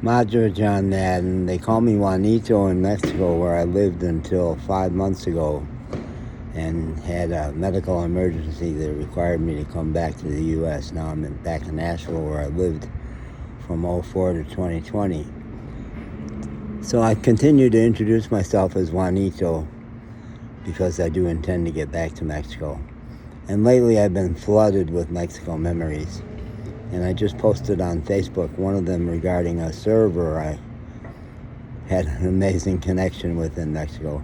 Maritza on that, and they call me Juanito in Mexico, where I lived until 5 months ago, and had a medical emergency that required me to come back to the U.S. Now I'm back in Nashville, where I lived from 04 to 2020. So I continue to introduce myself as Juanito because I do intend to get back to Mexico. And lately I've been flooded with Mexico memories. And I just posted on Facebook one of them regarding a server I had an amazing connection with in Mexico.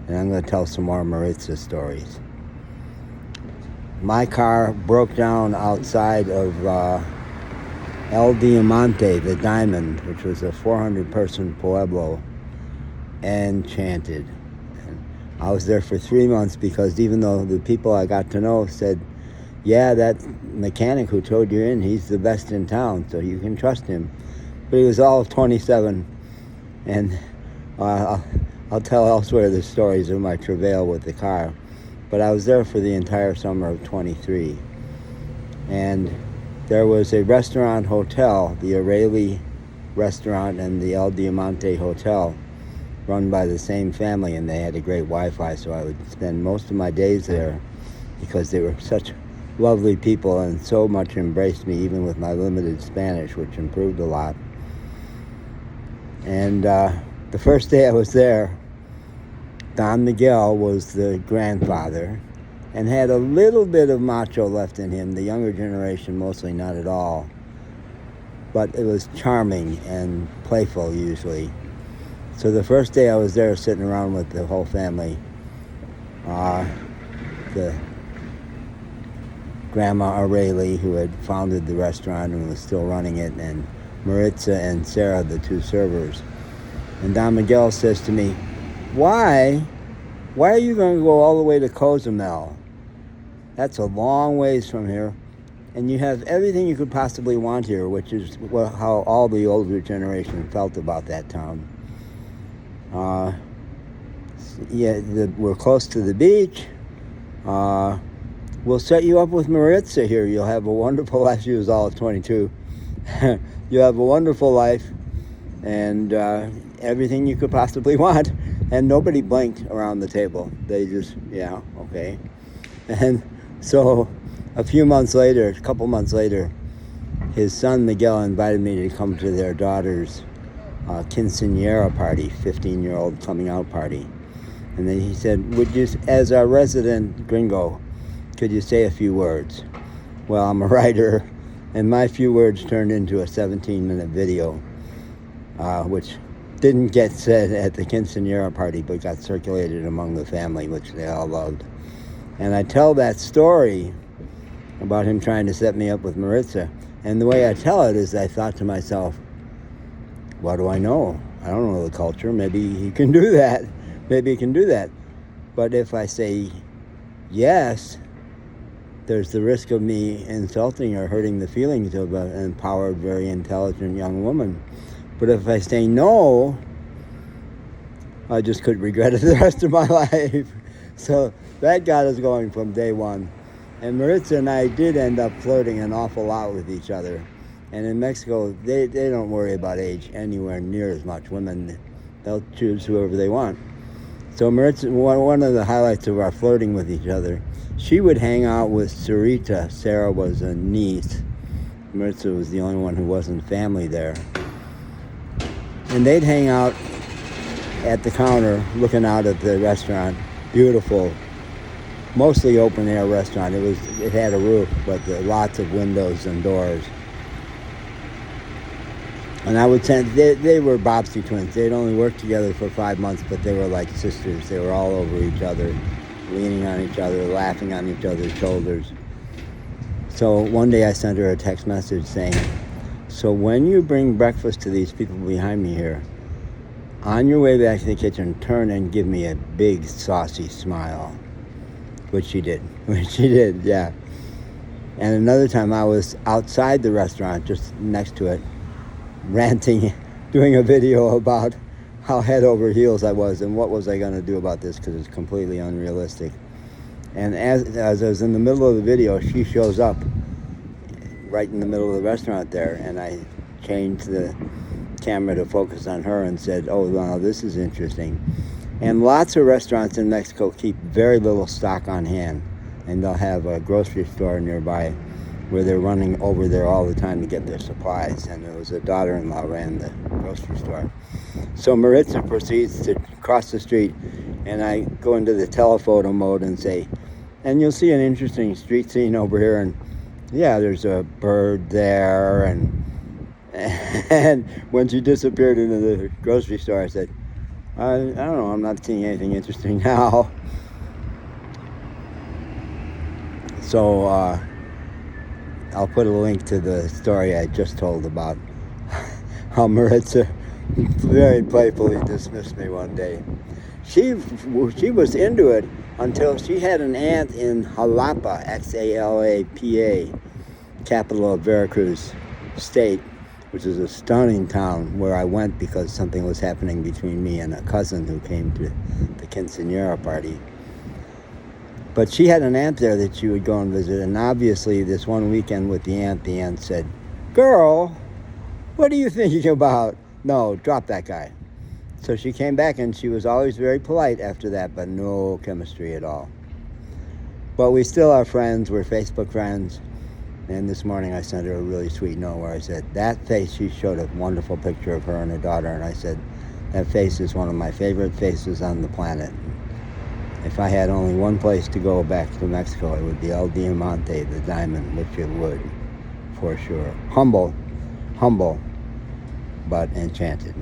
And I'm going to tell some more Maritza stories. My car broke down outside of El Diamante, the Diamond, which was a 400-person pueblo, enchanted. And I was there for 3 months because even though the people I got to know said, yeah, that mechanic who towed you in, he's the best in town, so you can trust him. But he was all 27, and I'll tell elsewhere the stories of my travail with the car. But I was there for the entire summer of 23. And there was a restaurant hotel, the O'Reilly restaurant and the El Diamante Hotel, run by the same family, and they had a great Wi-Fi, so I would spend most of my days there because they were such lovely people and so much embraced me, even with my limited Spanish, which improved a lot. And the first day I was there, Don Miguel was the grandfather and had a little bit of macho left in him. The younger generation, mostly not at all. But it was charming and playful, usually. So the first day I was there sitting around with the whole family, the Grandma O'Reilly, who had founded the restaurant and was still running it, and Maritza and Sarah, the two servers. And Don Miguel says to me, why are you going to go all the way to Cozumel? That's a long ways from here. And you have everything you could possibly want here, which is how all the older generation felt about that town. We're close to the beach. We'll set you up with Maritza here. You'll have a wonderful life. She was all of 22. You'll have a wonderful life and everything you could possibly want. And nobody blinked around the table. They just, yeah, okay. And so a couple months later, his son Miguel invited me to come to their daughter's quinceañera party, 15-year-old coming out party. And then he said, would you, as our resident gringo, could you say a few words? Well, I'm a writer, and my few words turned into a 17-minute video, which didn't get said at the quinceañera party, but got circulated among the family, which they all loved. And I tell that story about him trying to set me up with Maritza, and the way I tell it is I thought to myself, what do I know? I don't know the culture. Maybe he can do that. Maybe he can do that. But if I say yes, there's the risk of me insulting or hurting the feelings of an empowered, very intelligent young woman. But if I say no, I just could regret it the rest of my life. So that got us going from day one. And Maritza and I did end up flirting an awful lot with each other. And in Mexico, they don't worry about age anywhere near as much. Women, they'll choose whoever they want. So Maritza, one of the highlights of our flirting with each other, she would hang out with Sarita. Sarah was a niece. Maritza was the only one who wasn't family there. And they'd hang out at the counter looking out at the restaurant. Beautiful, mostly open-air restaurant. It had a roof, but lots of windows and doors. And I would say they were Bobsey twins. They'd only worked together for 5 months, but they were like sisters. They were all over each other, leaning on each other, laughing on each other's shoulders. So one day I sent her a text message saying, so when you bring breakfast to these people behind me here, on your way back to the kitchen, turn and give me a big saucy smile. Which she did, yeah. And another time I was outside the restaurant, just next to it, ranting, doing a video about how head over heels I was and what was I going to do about this because it's completely unrealistic. And as I was in the middle of the video, she shows up right in the middle of the restaurant there, and I came camera to focus on her and said, oh, wow, this is interesting. And lots of restaurants in Mexico keep very little stock on hand. And they'll have a grocery store nearby where they're running over there all the time to get their supplies. And it was a daughter-in-law ran the grocery store. So Maritza proceeds to cross the street, and I go into the telephoto mode and say, and you'll see an interesting street scene over here, and yeah, there's a bird there, and when she disappeared into the grocery store, I said, I don't know, I'm not seeing anything interesting now. So I'll put a link to the story I just told about how Maritza very playfully dismissed me one day. She was into it until she had an aunt in Jalapa, Xalapa, capital of Veracruz State, which is a stunning town where I went because something was happening between me and a cousin who came to the quinceañera party. But she had an aunt there that she would go and visit, and obviously this one weekend with the aunt said, "Girl, what are you thinking about? No, drop that guy." So she came back, and she was always very polite after that, but no chemistry at all. But we still are friends. We're Facebook friends. And this morning I sent her a really sweet note where I said, that face, she showed a wonderful picture of her and her daughter, and I said, that face is one of my favorite faces on the planet. If I had only one place to go back to Mexico, it would be El Diamante, the diamond, which it would, for sure. Humble, but enchanted.